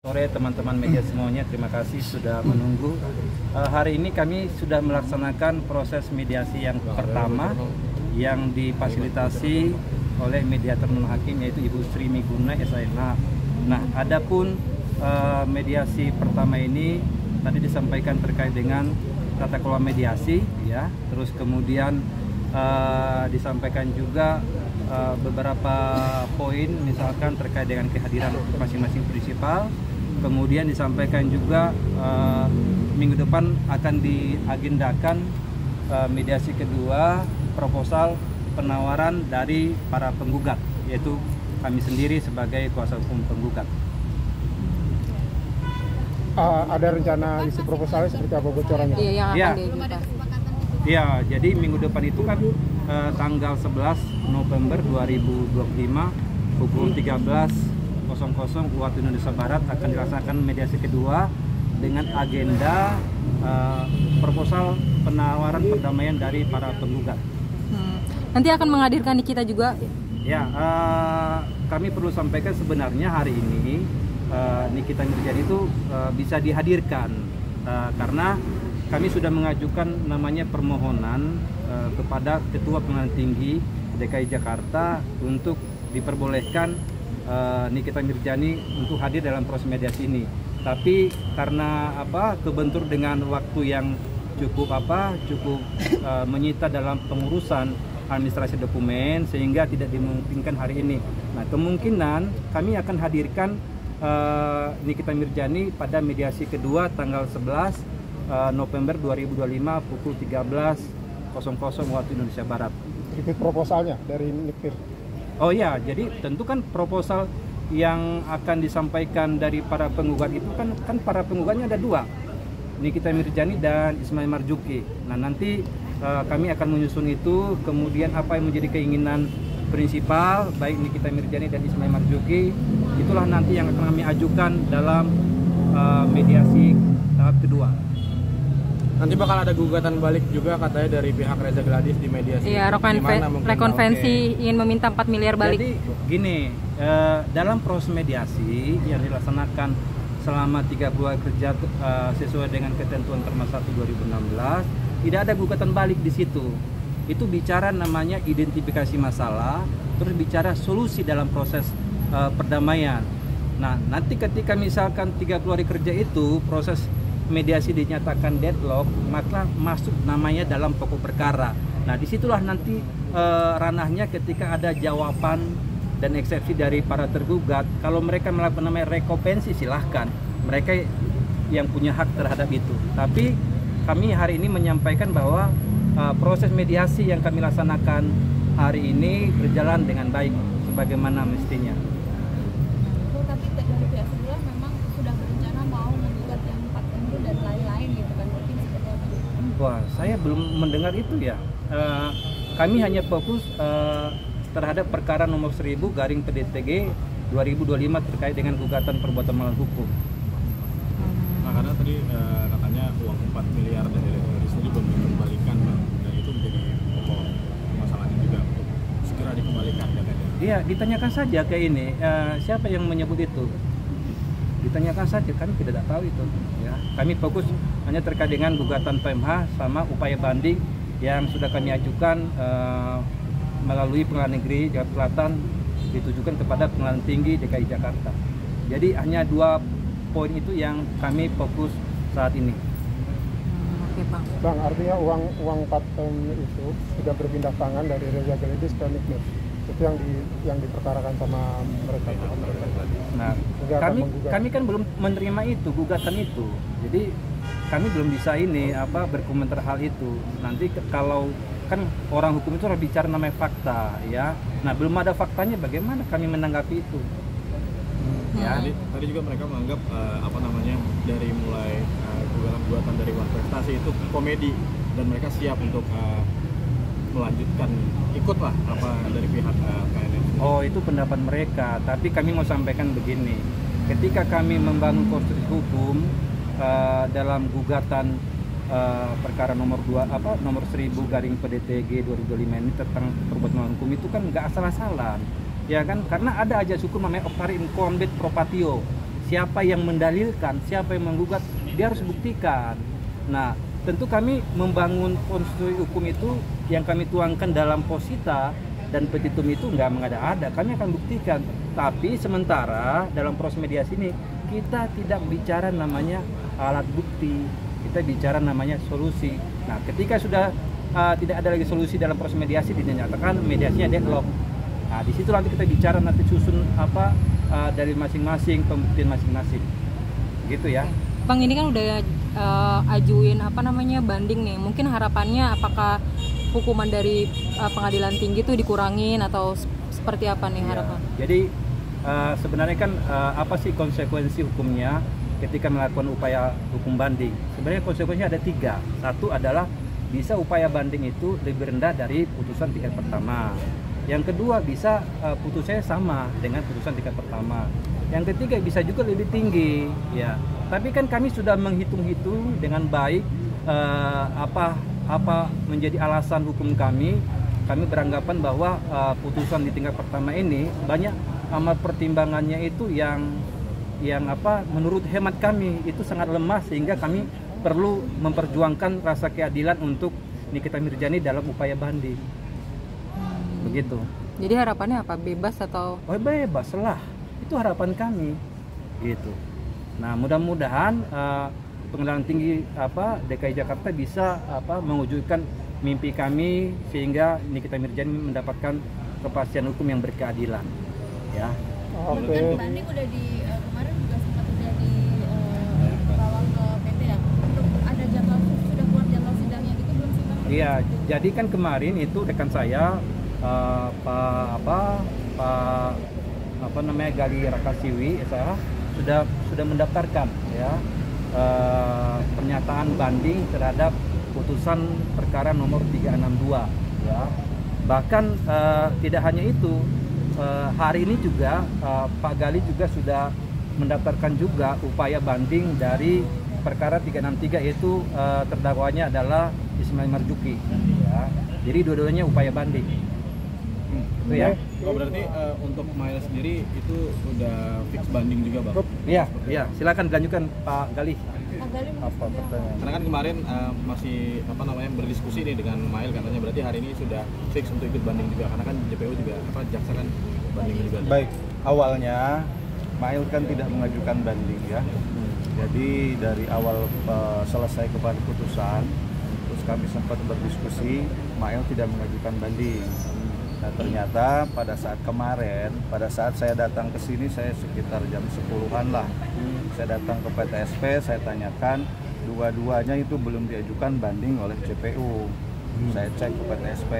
Sore teman-teman media semuanya, terima kasih sudah menunggu. Hari ini kami sudah melaksanakan proses mediasi yang pertama yang difasilitasi oleh mediator non hakim yaitu Ibu Sri Miguna SIH. Nah, adapun mediasi pertama ini tadi disampaikan terkait dengan tata kelola mediasi, ya. Terus kemudian disampaikan juga beberapa poin, misalkan terkait dengan kehadiran masing-masing prinsipal. Kemudian disampaikan juga minggu depan akan diagendakan mediasi kedua proposal penawaran dari para penggugat, yaitu kami sendiri sebagai kuasa hukum penggugat. Ada rencana isi proposalnya seperti apa bocorannya? Iya, yang akan diajukan. Iya, jadi minggu depan itu kan tanggal 11 November 2025 pukul 13.00 waktu Indonesia Barat akan dilaksanakan mediasi kedua dengan agenda proposal penawaran perdamaian dari para penggugat. Nanti akan menghadirkan kita juga. Ya, kami perlu sampaikan sebenarnya hari ini Nikita Mirzani itu bisa dihadirkan karena kami sudah mengajukan namanya permohonan kepada Ketua Pengadilan Tinggi DKI Jakarta untuk diperbolehkan Nikita Mirzani untuk hadir dalam proses mediasi ini. Tapi karena kebentur dengan waktu yang cukup menyita dalam pengurusan administrasi dokumen sehingga tidak dimungkinkan hari ini. Nah, kemungkinan kami akan hadirkan Nikita Mirzani pada mediasi kedua tanggal 11 November 2025 pukul 13.00 waktu Indonesia Barat. Itu proposalnya dari Niktir. Oh ya, jadi tentu kan proposal yang akan disampaikan dari para penggugat itu kan para penggugatnya ada dua, Nikita Mirzani dan Ismail Marzuki. Nah, nanti kami akan menyusun itu, kemudian apa yang menjadi keinginan prinsipal baik Nikita Mirzani dan Ismail Marzuki, itulah nanti yang akan kami ajukan dalam mediasi tahap kedua. Nanti bakal ada gugatan balik juga katanya dari pihak Reza Gladys di mediasi. Iya, rekonvensi ingin meminta 4 miliar balik. Jadi gini, dalam proses mediasi yang dilaksanakan selama 30 hari kerja sesuai dengan ketentuan Perma 1 2016, tidak ada gugatan balik di situ. Itu bicara namanya identifikasi masalah, terus bicara solusi dalam proses perdamaian. Nah, nanti ketika misalkan 30 hari kerja itu proses mediasi dinyatakan deadlock, maka masuk namanya dalam pokok perkara. Nah, disitulah nanti ranahnya ketika ada jawaban dan eksepsi dari para tergugat. Kalau mereka melakukan namanya rekompensi, silahkan, mereka yang punya hak terhadap itu. Tapi kami hari ini menyampaikan bahwa proses mediasi yang kami laksanakan hari ini berjalan dengan baik sebagaimana mestinya. Tapi dari pihak sebelah memang sudah berencana mau menggugat yang 4 tentu dan lain-lain gitu kan, mungkin seperti apa? Wah, saya belum mendengar itu ya. Kami hanya fokus terhadap perkara nomor 1000/PDTG 2025 terkait dengan gugatan perbuatan melawan hukum. Nah, karena tadi katanya uang 4 miliar dari Reza sendiri belum dikembalikan, Bang. Dan itu menjadi pokok masalahnya juga untuk segera dikembalikan. Iya, ditanyakan saja ke ini, siapa yang menyebut itu? Ditanyakan saja, kami tidak tahu itu. Ya, kami fokus hanya terkait dengan gugatan PMH sama upaya banding yang sudah kami ajukan melalui Pengadilan Negeri Jakarta Selatan ditujukan kepada Pengadilan Tinggi DKI Jakarta. Jadi hanya 2 poin itu yang kami fokus saat ini. Oke, Bang. Bang, artinya uang 4 M itu sudah berpindah tangan dari Reza Gladys ke Niktir. Itu yang diperkarakan sama mereka. Nah, kami kan belum menerima itu gugatan itu. Jadi kami belum bisa berkomentar hal itu. Nanti kalau kan orang hukum itu harus bicara namanya fakta, ya. Nah, belum ada faktanya, bagaimana kami menanggapi itu? Ya. Tadi juga mereka menganggap dari mulai gugatan dari Wan Prestasi itu komedi dan mereka siap untuk melanjutkan, ikutlah apa dari pihak KNN. Oh, itu pendapat mereka, tapi kami mau sampaikan begini. Ketika kami membangun konstruksi hukum dalam gugatan perkara nomor 1000/PDTG 2025 ini tentang perbuatan melawan hukum itu kan nggak asal-asalan, ya kan? Karena ada aja hukum namanya optare incumbit pro patio. siapa yang mendalilkan, siapa yang menggugat, dia harus buktikan. Nah, tentu kami membangun konstruksi hukum itu yang kami tuangkan dalam posita dan petitum itu nggak mengada-ada, kami akan buktikan. Tapi sementara dalam proses mediasi ini kita tidak bicara namanya alat bukti, kita bicara namanya solusi. Nah, ketika sudah tidak ada lagi solusi dalam proses mediasi, dinyatakan mediasinya deadlock. Nah, di situ nanti kita bicara nanti susun dari masing-masing, pembuktian masing-masing, gitu ya. Bang, ini kan udah ajuin banding nih. Mungkin harapannya apakah hukuman dari pengadilan tinggi itu dikurangin atau seperti apa nih harapan? Ya, jadi sebenarnya kan apa sih konsekuensi hukumnya ketika melakukan upaya hukum banding? Sebenarnya konsekuensinya ada 3. Satu adalah bisa upaya banding itu lebih rendah dari putusan tingkat pertama. Yang kedua bisa putusannya sama dengan putusan tingkat pertama. Yang ketiga bisa juga lebih tinggi, ya. Tapi kan kami sudah menghitung-hitung dengan baik apa menjadi alasan hukum kami. Kami beranggapan bahwa putusan di tingkat pertama ini banyak amat pertimbangannya itu yang menurut hemat kami itu sangat lemah, sehingga kami perlu memperjuangkan rasa keadilan untuk Nikita Mirzani dalam upaya banding. Begitu. Jadi harapannya apa? Bebas atau? Oh, bebas lah. Itu harapan kami. Gitu. Nah, mudah-mudahan Pengadilan Tinggi DKI Jakarta bisa mewujudkan mimpi kami sehingga Nikita Mirzani mendapatkan kepastian hukum yang berkeadilan. Ya. Oke. Kan banding udah kemarin juga sempat udah dibawa ke PT ya. Untuk ada jadwal, sudah keluar jadwal sidangnya gitu belum sih Bang? Iya, jadi kan kemarin itu rekan saya Gali Rakasiwi saya sudah mendaftarkan ya pernyataan banding terhadap putusan perkara nomor 362 ya. Bahkan tidak hanya itu, hari ini juga Pak Gali juga sudah mendaftarkan juga upaya banding dari perkara 363, yaitu terdakwanya adalah Ismail Marzuki ya. Jadi dua-duanya upaya banding. Itu ya. Oh, berarti untuk Mail sendiri itu udah fix banding juga, Bang? Iya, silakan dilanjutkan Pak Gali. Pak Gali Apa pertanyaan? Karena kan kemarin masih berdiskusi nih dengan Mail, katanya berarti hari ini sudah fix untuk ikut banding juga, karena kan JPU juga jaksa kan banding juga. Baik, awalnya Mail kan tidak mengajukan banding ya. Jadi dari awal selesai kepada putusan, terus kami sempat berdiskusi, Mail tidak mengajukan banding. Nah, ternyata pada saat kemarin, pada saat saya datang ke sini, saya sekitar jam 10-an lah. Saya datang ke PTSP, saya tanyakan, dua-duanya itu belum diajukan banding oleh JPU. Saya cek ke PTSP,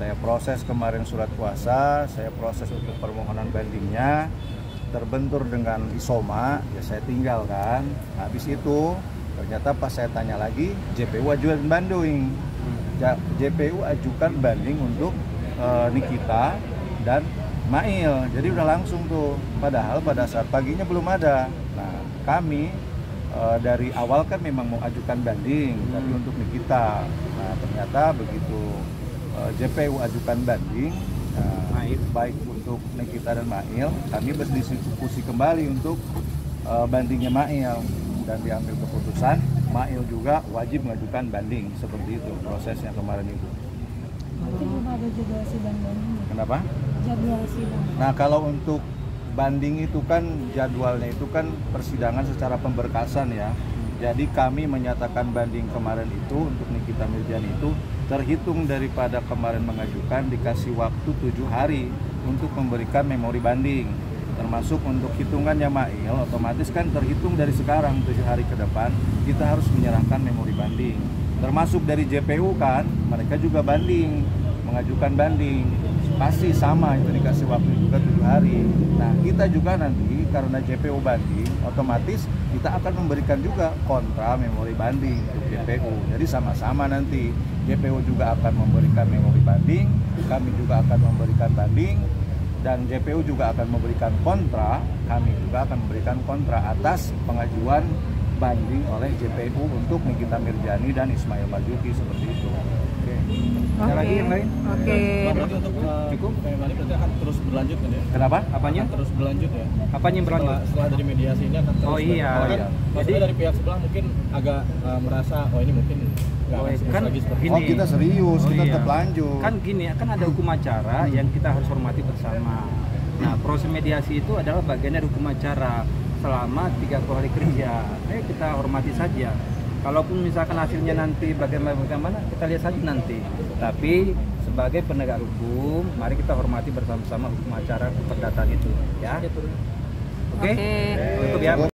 saya proses kemarin surat kuasa, saya proses untuk permohonan bandingnya, terbentur dengan isoma, ya saya tinggalkan. Habis itu, ternyata pas saya tanya lagi, JPU ajukan banding. JPU ajukan banding untuk Nikita dan Mail, jadi udah langsung tuh. Padahal pada saat paginya belum ada. Nah, kami dari awal kan memang mau ajukan banding, tapi untuk Nikita. Nah, ternyata begitu JPU ajukan banding, baik untuk Nikita dan Mail, kami berdiskusi kembali untuk bandingnya Mail, dan diambil keputusan Mail juga wajib mengajukan banding. Seperti itu prosesnya kemarin itu. Mungkin belum ada jadwal sidang banding. Kenapa? Jadwal sidang. Nah, kalau untuk banding itu kan jadwalnya itu kan persidangan secara pemberkasan ya. Jadi kami menyatakan banding kemarin itu untuk Nikita Mirzani itu terhitung daripada kemarin mengajukan, dikasih waktu 7 hari untuk memberikan memori banding. Termasuk untuk hitungannya Mail, otomatis kan terhitung dari sekarang 7 hari ke depan kita harus menyerahkan memori banding. Termasuk dari JPU kan, mereka juga banding, mengajukan banding, pasti sama itu dikasih waktu juga 7 hari. Nah, kita juga nanti karena JPU banding, otomatis kita akan memberikan juga kontra memori banding untuk JPU. Jadi sama-sama nanti JPU juga akan memberikan memori banding, kami juga akan memberikan banding, dan JPU juga akan memberikan kontra, kami juga akan memberikan kontra atas pengajuan banding oleh JPU untuk Nikita Mirzani dan Ismail Marzuki, seperti itu. Oke. Oke. Ada lagi yang lain? Oke. Berarti untuk Cukup? PMA ini berarti akan terus berlanjut kan ya? Kenapa? Apanya? Akan terus berlanjut ya? Apanya yang berlanjut? Setelah dari mediasi ini akan terus Oh, iya. Karena kan Iya. maksudnya Jadi- dari pihak sebelah mungkin agak merasa oh ini mungkin nggak Oh, akan serius kan lagi seperti gini. ini. Oh kita serius, Oh, kita iya. tetap lanjut. Kan gini, kan ada hukum acara yang kita harus hormati bersama. Nah, proses mediasi itu adalah bagian dari hukum acara selama 30 hari kerja. Ayo kita hormati saja. Kalaupun misalkan hasilnya nanti bagaimana, kita lihat saja nanti. Tapi sebagai penegak hukum, mari kita hormati bersama-sama hukum acara perdataan itu, ya. Oke? Oke. Tutup ya.